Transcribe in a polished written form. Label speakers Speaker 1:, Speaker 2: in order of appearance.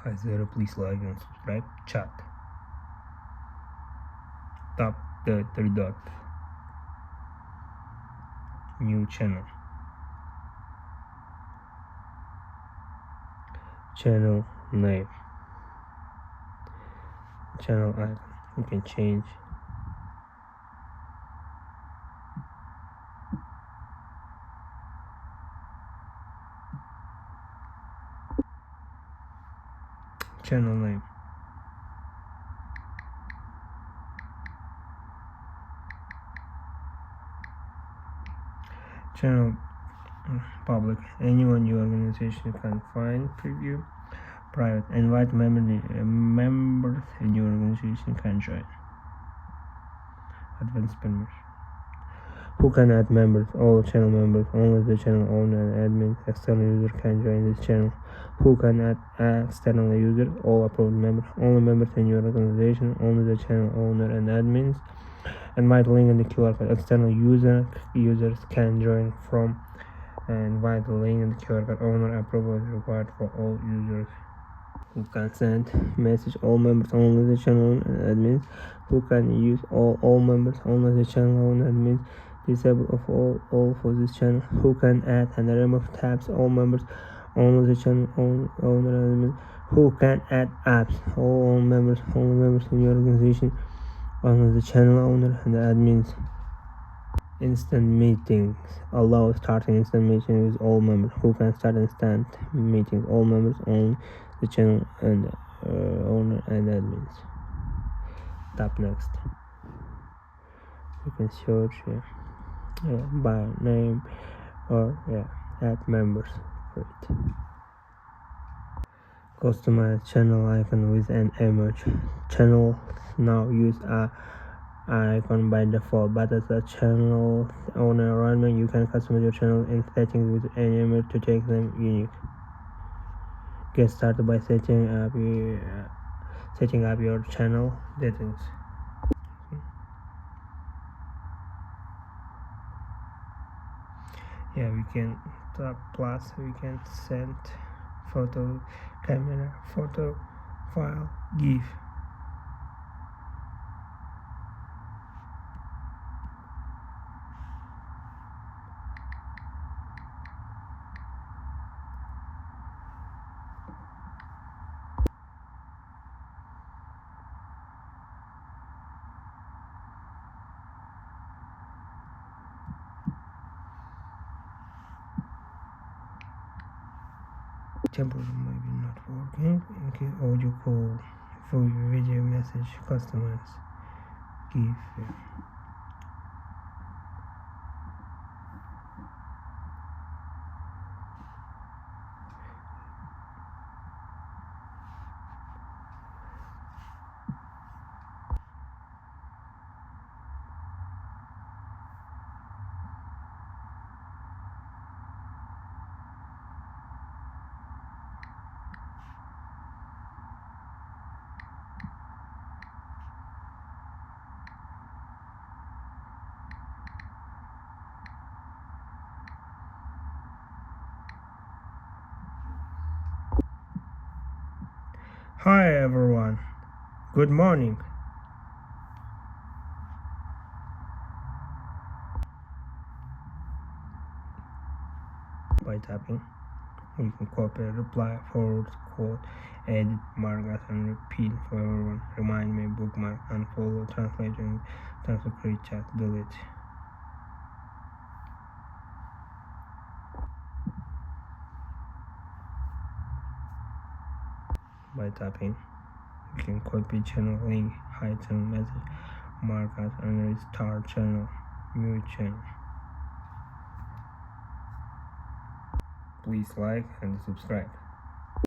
Speaker 1: Hi there, please like and subscribe. Chat. Tap the three dot. New channel. Channel name. Channel icon. You can change. Channel name. Channel public. Anyone your organization can find. Preview. Private. Invite members in your organization can join. Advanced permission. Who can add members? All channel members. Only the channel owner and admin. External user can join this channel. Who can add external user? All approved members. Only members in your organization. Only the channel owner and admins. Invite link in the QR code. External users can join from. Invite the link in the QR code. Owner approval is required for all users. Who can send message? All members. Only the channel and admins. Who can use all members? Only the channel and admins. Disable of all for this channel. Who can add and remove tabs? All members. Only the channel owner and admin. Who can add apps? All members. Only members in your organization. Only the channel owner and the admins. Instant meetings. Allow starting instant meeting with all members. Who can start instant meetings? All members. Only the channel and owner and admins. Tap next. You can search by name or add members. Great. Customize channel icon with an image. Channel now use a icon by default, but as a channel owner or admin, you can customize your channel in settings with any image to take them unique. Get started by setting up your channel settings. We can tap plus. We can send photo, camera, photo, file, GIF. Temporary maybe not working. Okay, audio call, video message, customize, GIF. Hi everyone, good morning. By tapping, you can copy, reply, forward, quote, edit, mark, and repeat for everyone. Remind me, bookmark, unfollow, translate, and create chat, delete. By tapping, you can copy channel link, hide channel message, mark as and restart channel, mute channel. Please like and subscribe.